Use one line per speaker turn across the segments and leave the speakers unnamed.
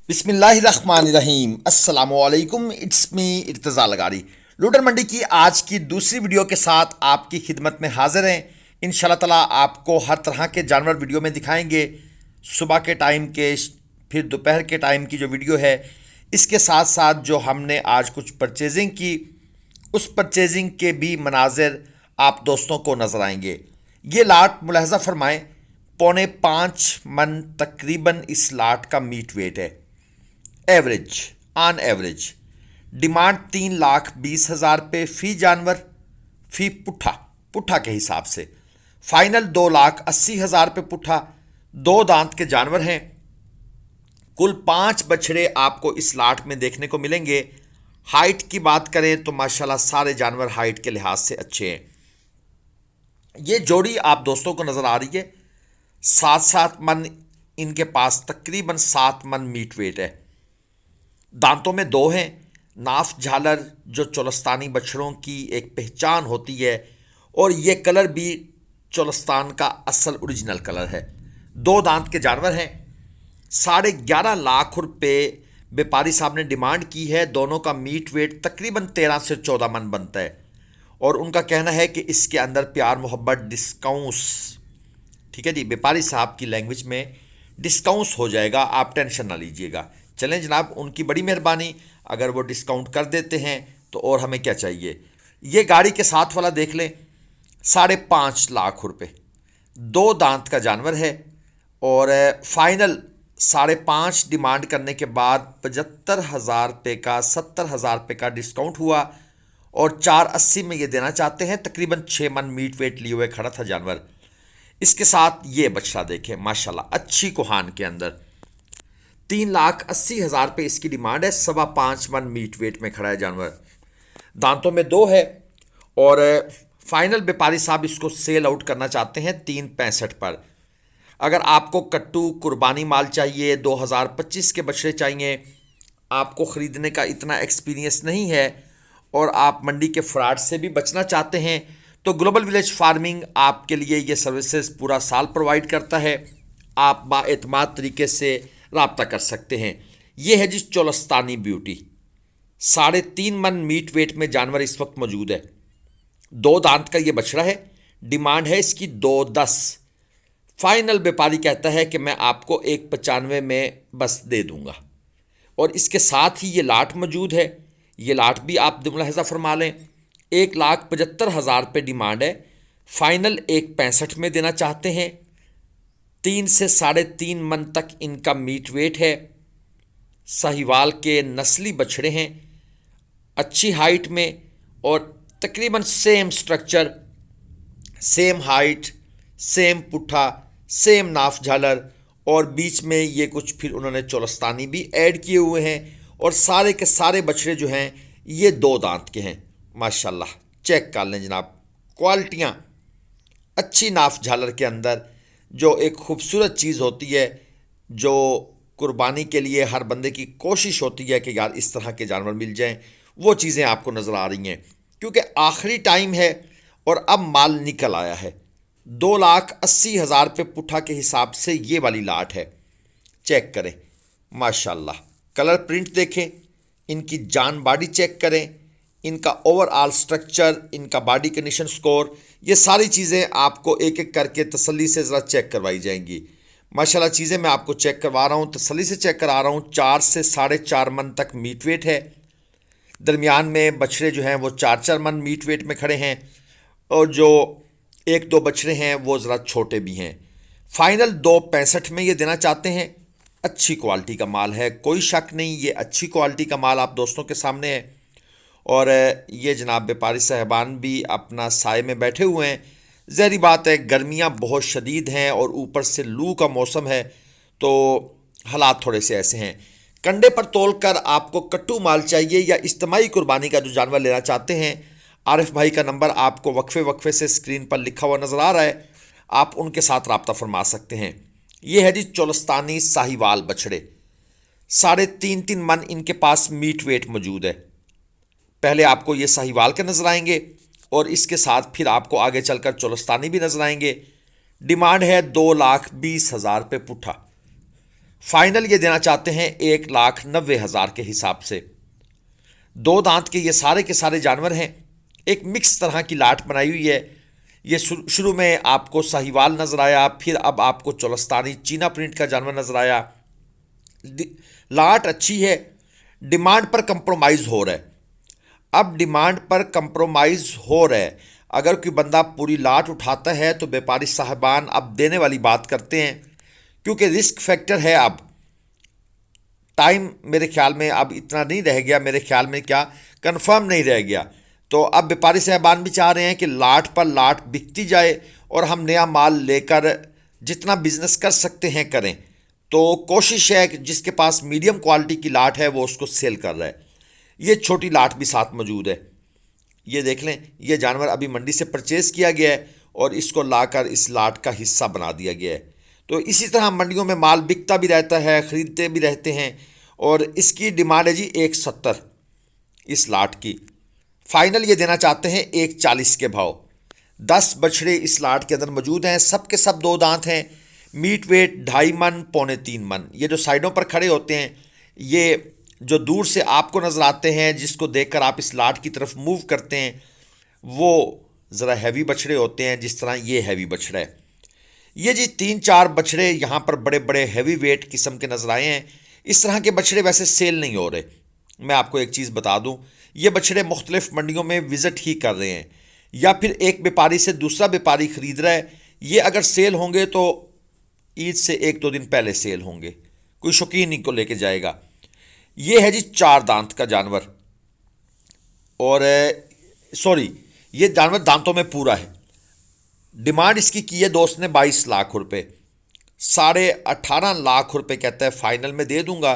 बिस्मिल्लाहिर्रहमानिर्रहीम अस्सलामुअलैकुम। It's me Irtaza लगारी। लूडर मंडी की आज की दूसरी वीडियो के साथ आपकी खिदमत में हाजिर हैं। इंशाल्लाह ताला आपको हर तरह के जानवर वीडियो में दिखाएंगे। सुबह के टाइम के, फिर दोपहर के टाइम की जो वीडियो है, इसके साथ साथ जो हमने आज कुछ परचेजिंग की, उस परचेजिंग के भी मनाजिर आप दोस्तों को नज़र आएंगे। ये लाट मुलाहजा फरमाएं, 4.5 मन तकरीबन इस लाट का मीट वेट है। एवरेज, ऑन एवरेज डिमांड 3,20,000 रुपये फ़ी जानवर, फ़ी पुट्ठा पुट्ठा के हिसाब से। फाइनल 2,80,000 रुपये पुट्ठा। 2 दांत के जानवर हैं। कुल 5 बछड़े आपको इस लाट में देखने को मिलेंगे। हाइट की बात करें तो माशाल्लाह सारे जानवर हाइट के लिहाज से अच्छे हैं। ये जोड़ी आप दोस्तों को नज़र आ रही है, 7-7 मन इनके पास तकरीबन 7 मन मीट वेट है। दांतों में 2 हैं। नाफ झालर जो चोलस्तानी बछड़ों की एक पहचान होती है, और ये कलर भी चोलस्तान का असल ओरिजिनल कलर है। 2 दांत के जानवर हैं। 11.5 लाख रुपए व्यापारी साहब ने डिमांड की है। दोनों का मीट वेट तकरीबन 13 से 14 मन बनता है, और उनका कहना है कि इसके अंदर प्यार मोहब्बत डिस्काउंट्स, ठीक है जी, व्यापारी साहब की लैंग्वेज में डिस्काउंट्स हो जाएगा, आप टेंशन ना लीजिएगा। चलें जनाब, उनकी बड़ी मेहरबानी, अगर वो डिस्काउंट कर देते हैं तो और हमें क्या चाहिए। ये गाड़ी के साथ वाला देख लें, 5.5 लाख रुपए। 2 दांत का जानवर है, और फाइनल 5.5 डिमांड करने के बाद 75,000 रुपये का, 70,000 रुपये का डिस्काउंट हुआ, और 480 में ये देना चाहते हैं। तकरीबन 6 मन मीट वेट लिए हुए खड़ा था जानवर। इसके साथ ये बछड़ा देखें, माशाल्लाह अच्छी कोहान के अंदर 3,80,000 रुपये इसकी डिमांड है। 5.25 मन मीट वेट में खड़ा है जानवर। दांतों में 2 है, और फाइनल व्यापारी साहब इसको सेल आउट करना चाहते हैं 3.65 पर। अगर आपको कट्टू कुर्बानी माल चाहिए, 2025 के बछड़े चाहिए, आपको ख़रीदने का इतना एक्सपीरियंस नहीं है, और आप मंडी के फ्रॉड से भी बचना चाहते हैं, तो ग्लोबल विलेज फार्मिंग आपके लिए ये सर्विसेज पूरा साल प्रोवाइड करता है। आप बाएतमाद तरीके से रब्ता कर सकते हैं। ये है जी चोलस्तानी ब्यूटी। 3.5 मन मीट वेट में जानवर इस वक्त मौजूद है। 2 दांत का ये बछड़ा है। डिमांड है इसकी 2.10। फाइनल व्यापारी कहता है कि मैं आपको 1.95 में बस दे दूंगा, और इसके साथ ही ये लाट मौजूद है। ये लाट भी आप मुलाहजा फरमा लें। 1,75,000 रुपये डिमांड है। फाइनल 1.65 में देना चाहते हैं। 3 से 3.5 मन तक इनका मीट वेट है। साहिवाल के नस्ली बछड़े हैं, अच्छी हाइट में, और तकरीबन same structure, same height, same पुट्ठा, सेम नाफ झालर, और बीच में ये कुछ फिर उन्होंने चोलस्तानी भी ऐड किए हुए हैं। और सारे के सारे बछड़े जो हैं ये 2 दांत के हैं। माशाल्लाह चेक कर लें जनाब, क्वालिटियाँ अच्छी। नाफ झालर के अंदर जो एक खूबसूरत चीज़ होती है, जो कुर्बानी के लिए हर बंदे की कोशिश होती है कि यार इस तरह के जानवर मिल जाएं, वो चीज़ें आपको नज़र आ रही हैं, क्योंकि आखिरी टाइम है और अब माल निकल आया है। 2,80,000 रुपये पुट्ठा के हिसाब से ये वाली लाट है। चेक करें माशाल्लाह, कलर प्रिंट देखें, इनकी जान बॉडी चेक करें, इनका ओवरऑल स्ट्रक्चर, इनका बॉडी कंडीशन स्कोर, ये सारी चीज़ें आपको एक एक करके तसल्ली से ज़रा चेक करवाई जाएंगी। माशाल्लाह चीज़ें मैं आपको चेक करवा रहा हूँ, तसल्ली से चेक करा रहा हूँ। 4 से 4.5 मन तक मीट वेट है। दरमियान में बछड़े जो हैं वो 4-4 मन मीट वेट में खड़े हैं, और जो 1-2 बछड़े हैं वो ज़रा छोटे भी हैं। फाइनल 2.65 में ये देना चाहते हैं। अच्छी क्वालिटी का माल है, कोई शक नहीं, ये अच्छी क्वालिटी का माल आप दोस्तों के सामने है। और ये जनाब व्यापारी साहबान भी अपना साए में बैठे हुए हैं। ज़हरी बात है, गर्मियाँ बहुत शदीद हैं और ऊपर से लू का मौसम है, तो हालात थोड़े से ऐसे हैं। कंडे पर तोल कर आपको कट्टू माल चाहिए या इज्तिमाई कुर्बानी का जो जानवर लेना चाहते हैं, आरिफ भाई का नंबर आपको वक्फे वक्फे से स्क्रीन पर लिखा हुआ नज़र आ रहा है, आप उनके साथ रब्ता फरमा सकते हैं। ये है जी चोलस्तानी साहिवाल बछड़े। 3.5 मन इनके पास मीट वेट मौजूद है। पहले आपको ये साहिवाल के नज़र आएंगे, और इसके साथ फिर आपको आगे चलकर चोलस्तानी भी नज़र आएंगे। डिमांड है 2,20,000 रुपये पुट्ठा। फाइनल ये देना चाहते हैं 1,90,000 के हिसाब से। 2 दांत के ये सारे के सारे जानवर हैं। एक मिक्स तरह की लाट बनाई हुई है। ये शुरू में आपको साहिवाल नजर आया, फिर अब आपको चोलस्तानी चीना प्रिंट का जानवर नजर आया। लाट अच्छी है, डिमांड पर कंप्रोमाइज हो रहा है। अब डिमांड पर कंप्रोमाइज हो रहा है, अगर कोई बंदा पूरी लाट उठाता है तो व्यापारी साहबान अब देने वाली बात करते हैं, क्योंकि रिस्क फैक्टर है। अब टाइम मेरे ख्याल में अब इतना नहीं रह गया, मेरे ख्याल में क्या कंफर्म नहीं रह गया। तो अब व्यापारी साहबान भी चाह रहे हैं कि लाट पर लाट बिकती जाए और हम नया माल लेकर जितना बिजनेस कर सकते हैं करें। तो कोशिश है कि जिसके पास मीडियम क्वालिटी की लाट है वो उसको सेल कर रहा है। ये छोटी लाट भी साथ मौजूद है। ये देख लें, ये जानवर अभी मंडी से परचेज़ किया गया है और इसको लाकर इस लाट का हिस्सा बना दिया गया है। तो इसी तरह मंडियों में माल बिकता भी रहता है, ख़रीदते भी रहते हैं। और इसकी डिमांड है जी 1,70 इस लाट की। फाइनल ये देना चाहते हैं 1,40 के भाव। 10 बछड़े इस लाट के अंदर मौजूद हैं, सब के सब 2 दांत हैं। मीट वेट 2.5 मन, 2.75 मन। ये जो साइडों पर खड़े होते हैं, ये जो दूर से आपको नज़र आते हैं, जिसको देखकर आप इस लाट की तरफ मूव करते हैं, वो ज़रा हैवी बछड़े होते हैं, जिस तरह ये हैवी बछड़ा है। ये जी 3-4 बछड़े यहाँ पर बड़े बड़े हैवी वेट किस्म के नज़र आए हैं। इस तरह के बछड़े वैसे सेल नहीं हो रहे। मैं आपको एक चीज़ बता दूँ, ये बछड़े मुख्तलिफ मंडियों में विज़िट ही कर रहे हैं, या फिर एक व्यापारी से दूसरा व्यापारी ख़रीद रहा है। ये अगर सेल होंगे तो ईद से 1-2 दिन पहले सेल होंगे, कोई शौकीन इनको लेके जाएगा। ये है जी 4 दांत का जानवर, और सॉरी, ये जानवर दांतों में पूरा है। डिमांड इसकी की है दोस्त ने 22 लाख रुपए। 18.5 लाख रुपए कहता है फाइनल में दे दूंगा।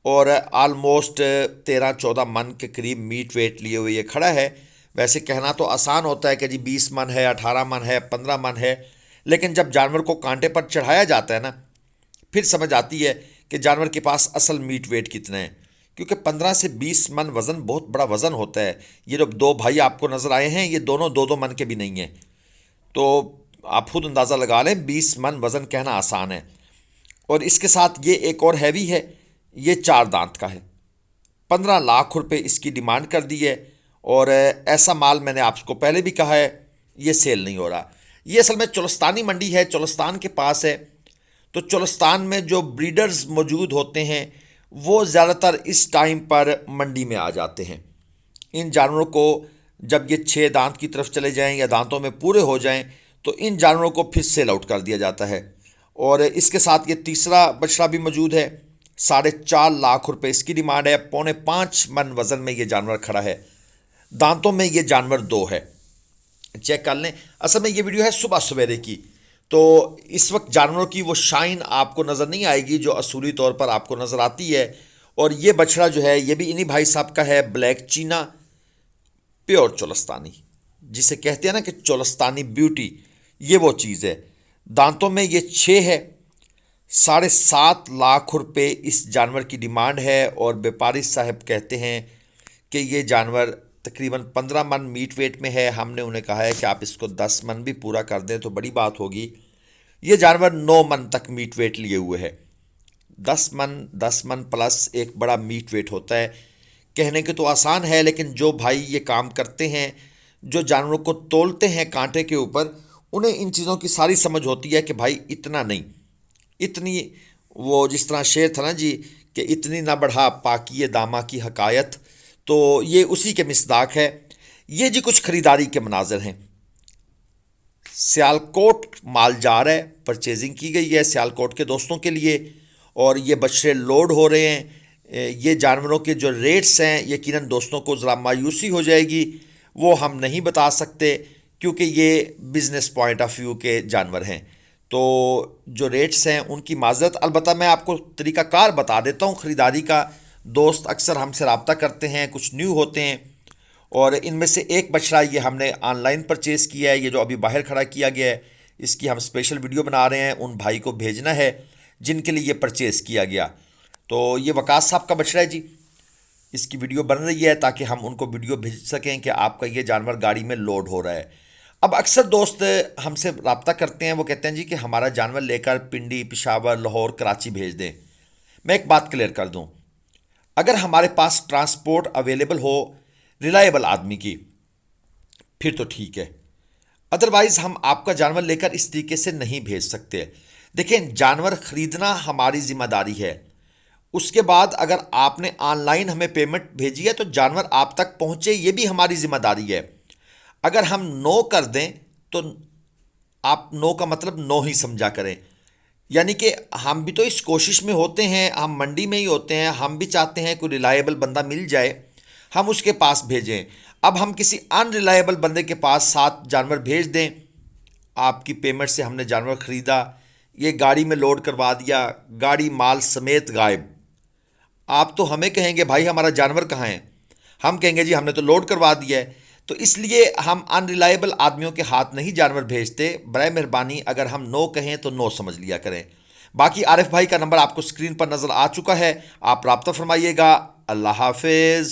और आलमोस्ट 13-14 मन के करीब मीट वेट लिए हुए ये खड़ा है। वैसे कहना तो आसान होता है कि जी 20 मन है, 18 मन है, 15 मन है, लेकिन जब जानवर को कांटे पर चढ़ाया जाता है ना, फिर समझ आती है कि जानवर के पास असल मीट वेट कितना है। क्योंकि 15 से 20 मन वज़न बहुत बड़ा वज़न होता है। ये जो 2 भाई आपको नज़र आए हैं, ये दोनों 2-2 मन के भी नहीं हैं। तो आप खुद अंदाज़ा लगा लें, 20 मन वज़न कहना आसान है। और इसके साथ ये एक और हैवी है, ये 4 दांत का है। 15 लाख रुपए इसकी डिमांड कर दी है। और ऐसा माल मैंने आपको पहले भी कहा है, ये सेल नहीं हो रहा। ये असल में चोलस्तानी मंडी है, चोलस्तान के पास है। तो चोलस्तान में जो ब्रीडर्स मौजूद होते हैं वो ज़्यादातर इस टाइम पर मंडी में आ जाते हैं। इन जानवरों को जब ये 6 दांत की तरफ चले जाएं या दांतों में पूरे हो जाएं तो इन जानवरों को फिर सेल आउट कर दिया जाता है। और इसके साथ ये तीसरा बछड़ा भी मौजूद है। 4.5 लाख रुपए इसकी डिमांड है। 4.5 मन वज़न में ये जानवर खड़ा है। दांतों में ये जानवर 2 है। चेक कर लें। असल में ये वीडियो है सुबह सवेरे की, तो इस वक्त जानवरों की वो शाइन आपको नज़र नहीं आएगी जो असूली तौर पर आपको नज़र आती है। और ये बछड़ा जो है ये भी इन्हीं भाई साहब का है, ब्लैक चीना प्योर चोलस्तानी, जिसे कहते हैं ना कि चोलस्तानी ब्यूटी, ये वो चीज़ है। दांतों में ये 6 है। 7.5 लाख रुपए इस जानवर की डिमांड है। और व्यापारी साहब कहते हैं कि ये जानवर तकरीबन 15 मन मीट वेट में है। हमने उन्हें कहा है कि आप इसको 10 मन भी पूरा कर दें तो बड़ी बात होगी। ये जानवर 9 मन तक मीट वेट लिए हुए है। 10 मन प्लस एक बड़ा मीट वेट होता है। कहने के तो आसान है, लेकिन जो भाई ये काम करते हैं, जो जानवरों को तोलते हैं कांटे के ऊपर, उन्हें इन चीज़ों की सारी समझ होती है कि भाई इतना नहीं, इतनी, वो जिस तरह शेर था ना जी कि इतनी ना बढ़ा पाकिए दामा की हकायत, तो ये उसी के मिसदाक है। ये जी कुछ ख़रीदारी के मनाजर हैं। सियालकोट माल जा रहा है, परचेजिंग की गई है सियालकोट के दोस्तों के लिए, और ये बछड़े लोड हो रहे हैं। ये जानवरों के जो रेट्स हैं, यकीनन दोस्तों को ज़रा मायूसी हो जाएगी, वो हम नहीं बता सकते क्योंकि ये बिज़नेस पॉइंट ऑफ व्यू के जानवर हैं। तो जो रेट्स हैं उनकी माजरत, अलबत्ता मैं आपको तरीक़ाकार बता देता हूँ ख़रीदारी का। दोस्त अक्सर हमसे रब्ता करते हैं, कुछ न्यू होते हैं, और इनमें से एक बछड़ा ये हमने ऑनलाइन परचेज़ किया है। ये जो अभी बाहर खड़ा किया गया है, इसकी हम स्पेशल वीडियो बना रहे हैं, उन भाई को भेजना है जिनके लिए ये परचेज़ किया गया। तो ये वकास साहब का बछड़ा है जी, इसकी वीडियो बन रही है ताकि हम उनको वीडियो भेज सकें कि आपका ये जानवर गाड़ी में लोड हो रहा है। अब अक्सर दोस्त हमसे रब्ता करते हैं, वो कहते हैं जी कि हमारा जानवर लेकर पिंडी, पेशावर, लाहौर, कराची भेज दें। मैं एक बात क्लियर कर दूं, अगर हमारे पास ट्रांसपोर्ट अवेलेबल हो रिलायबल आदमी की, फिर तो ठीक है। अदरवाइज हम आपका जानवर लेकर इस तरीके से नहीं भेज सकते। देखिए, जानवर खरीदना हमारी जिम्मेदारी है। उसके बाद अगर आपने ऑनलाइन हमें पेमेंट भेजी है तो जानवर आप तक पहुंचे, ये भी हमारी जिम्मेदारी है। अगर हम नो कर दें तो आप नो का मतलब नो ही समझा करें। यानी कि हम भी तो इस कोशिश में होते हैं, हम मंडी में ही होते हैं, हम भी चाहते हैं कोई रिलायबल बंदा मिल जाए, हम उसके पास भेजें। अब हम किसी अनरिलायबल बंदे के पास 7 जानवर भेज दें, आपकी पेमेंट से हमने जानवर खरीदा, ये गाड़ी में लोड करवा दिया, गाड़ी माल समेत गायब। आप तो हमें कहेंगे भाई हमारा जानवर कहाँ है, हम कहेंगे जी हमने तो लोड करवा दिया है। तो इसलिए हम अनरिलायबल आदमियों के हाथ नहीं जानवर भेजते। बराए मेहरबानी अगर हम नो कहें तो नो समझ लिया करें। बाकी आरिफ भाई का नंबर आपको स्क्रीन पर नज़र आ चुका है, आप राब्ता फरमाइएगा। अल्लाह हाफिज़।